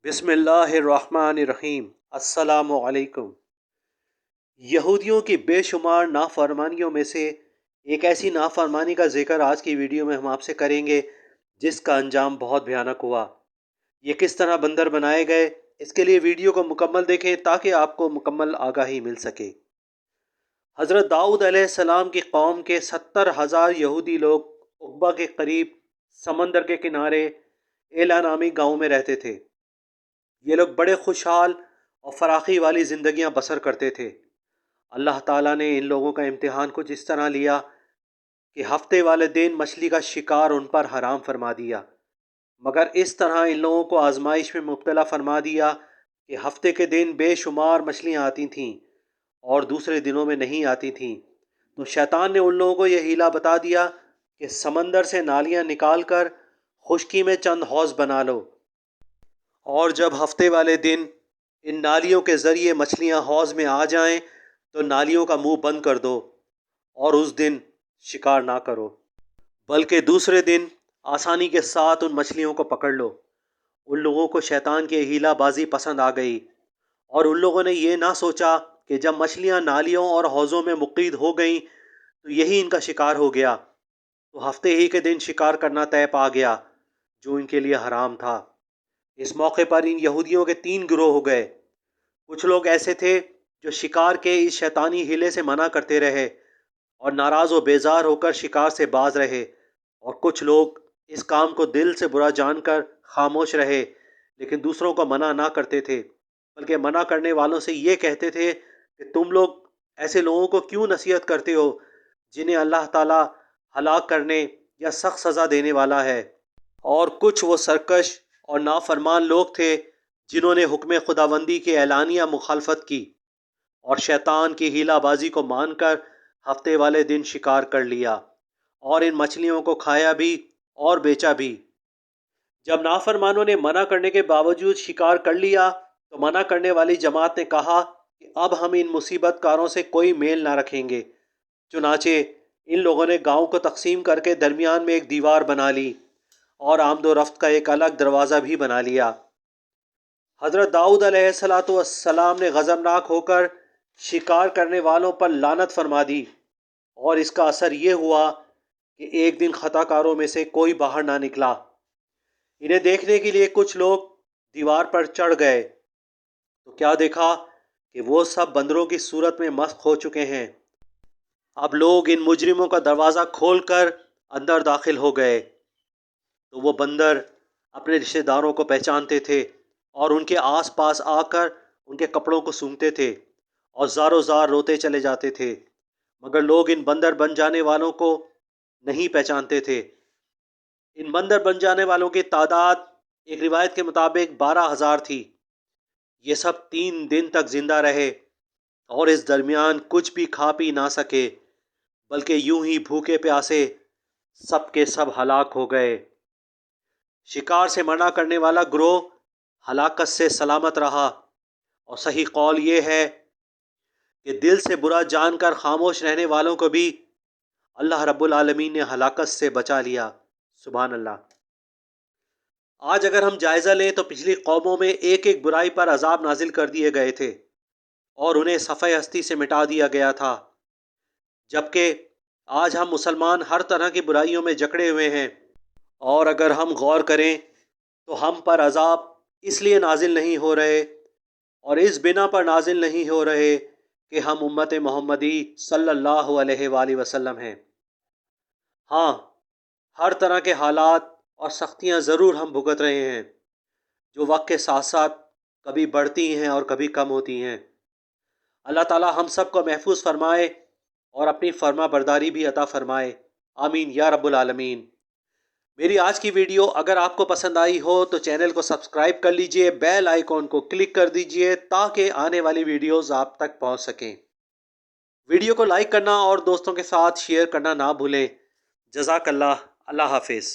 بسم اللہ الرحمن الرحیم۔ السلام علیکم۔ یہودیوں کی بے شمار نافرمانیوں میں سے ایک ایسی نافرمانی کا ذکر آج کی ویڈیو میں ہم آپ سے کریں گے جس کا انجام بہت بھیانک ہوا۔ یہ کس طرح بندر بنائے گئے، اس کے لیے ویڈیو کو مکمل دیکھیں تاکہ آپ کو مکمل آگاہی مل سکے۔ حضرت داؤد علیہ السلام کی قوم کے 70,000 یہودی لوگ عقبہ کے قریب سمندر کے کنارے ایلا نامی گاؤں میں رہتے تھے۔ یہ لوگ بڑے خوشحال اور فراخی والی زندگیاں بسر کرتے تھے۔ اللہ تعالیٰ نے ان لوگوں کا امتحان کچھ اس طرح لیا کہ ہفتے والے دن مچھلی کا شکار ان پر حرام فرما دیا، مگر اس طرح ان لوگوں کو آزمائش میں مبتلا فرما دیا کہ ہفتے کے دن بے شمار مچھلیاں آتی تھیں اور دوسرے دنوں میں نہیں آتی تھیں۔ تو شیطان نے ان لوگوں کو یہ ہیلا بتا دیا کہ سمندر سے نالیاں نکال کر خشکی میں چند حوض بنا لو، اور جب ہفتے والے دن ان نالیوں کے ذریعے مچھلیاں حوض میں آ جائیں تو نالیوں کا منہ بند کر دو اور اس دن شکار نہ کرو، بلکہ دوسرے دن آسانی کے ساتھ ان مچھلیوں کو پکڑ لو۔ ان لوگوں کو شیطان کی ہیلا بازی پسند آ گئی، اور ان لوگوں نے یہ نہ سوچا کہ جب مچھلیاں نالیوں اور حوضوں میں مقید ہو گئیں تو یہی ان کا شکار ہو گیا، تو ہفتے ہی کے دن شکار کرنا طے پا گیا جو ان کے لیے حرام تھا۔ اس موقع پر ان یہودیوں کے 3 گروہ ہو گئے۔ کچھ لوگ ایسے تھے جو شکار کے اس شیطانی ہیلے سے منع کرتے رہے اور ناراض و بیزار ہو کر شکار سے باز رہے، اور کچھ لوگ اس کام کو دل سے برا جان کر خاموش رہے لیکن دوسروں کو منع نہ کرتے تھے، بلکہ منع کرنے والوں سے یہ کہتے تھے کہ تم لوگ ایسے لوگوں کو کیوں نصیحت کرتے ہو جنہیں اللہ تعالیٰ ہلاک کرنے یا سخت سزا دینے والا ہے۔ اور کچھ وہ سرکش اور نافرمان لوگ تھے جنہوں نے حکم خداوندی کی اعلانیہ مخالفت کی اور شیطان کی ہیلا بازی کو مان کر ہفتے والے دن شکار کر لیا اور ان مچھلیوں کو کھایا بھی اور بیچا بھی۔ جب نافرمانوں نے منع کرنے کے باوجود شکار کر لیا تو منع کرنے والی جماعت نے کہا کہ اب ہم ان مصیبت کاروں سے کوئی میل نہ رکھیں گے۔ چنانچہ ان لوگوں نے گاؤں کو تقسیم کر کے درمیان میں ایک دیوار بنا لی اور آمد و رفت کا ایک الگ دروازہ بھی بنا لیا۔ حضرت داؤد علیہ السلام نے غضبناک ہو کر شکار کرنے والوں پر لعنت فرما دی، اور اس کا اثر یہ ہوا کہ ایک دن خطا کاروں میں سے کوئی باہر نہ نکلا۔ انہیں دیکھنے کے لیے کچھ لوگ دیوار پر چڑھ گئے تو کیا دیکھا کہ وہ سب بندروں کی صورت میں مسخ ہو چکے ہیں۔ اب لوگ ان مجرموں کا دروازہ کھول کر اندر داخل ہو گئے تو وہ بندر اپنے رشتہ داروں کو پہچانتے تھے اور ان کے آس پاس آ کر ان کے کپڑوں کو سونگھتے تھے اور زار زار روتے چلے جاتے تھے، مگر لوگ ان بندر بن جانے والوں کو نہیں پہچانتے تھے۔ ان بندر بن جانے والوں کی تعداد ایک روایت کے مطابق 12,000 تھی۔ یہ سب 3 دن تک زندہ رہے اور اس درمیان کچھ بھی کھا پی نہ سکے، بلکہ یوں ہی بھوکے پیاسے سب کے سب ہلاک ہو گئے۔ شکار سے منع کرنے والا گروہ ہلاکت سے سلامت رہا، اور صحیح قول یہ ہے کہ دل سے برا جان کر خاموش رہنے والوں کو بھی اللہ رب العالمین نے ہلاکت سے بچا لیا۔ سبحان اللہ۔ آج اگر ہم جائزہ لیں تو پچھلی قوموں میں ایک ایک برائی پر عذاب نازل کر دیے گئے تھے اور انہیں صفحہ ہستی سے مٹا دیا گیا تھا، جبکہ آج ہم مسلمان ہر طرح کی برائیوں میں جکڑے ہوئے ہیں، اور اگر ہم غور کریں تو ہم پر عذاب اس لیے نازل نہیں ہو رہے اور اس بنا پر نازل نہیں ہو رہے کہ ہم امت محمدی صلی اللہ علیہ وآلہ وسلم ہیں۔ ہاں، ہر طرح کے حالات اور سختیاں ضرور ہم بھگت رہے ہیں جو وقت کے ساتھ ساتھ کبھی بڑھتی ہیں اور کبھی کم ہوتی ہیں۔ اللہ تعالی ہم سب کو محفوظ فرمائے اور اپنی فرما برداری بھی عطا فرمائے، آمین یا رب العالمین۔ میری آج کی ویڈیو اگر آپ کو پسند آئی ہو تو چینل کو سبسکرائب کر لیجئے، بیل آئیکن کو کلک کر دیجئے تاکہ آنے والی ویڈیوز آپ تک پہنچ سکیں۔ ویڈیو کو لائک کرنا اور دوستوں کے ساتھ شیئر کرنا نہ بھولیں۔ جزاک اللہ۔ اللہ حافظ۔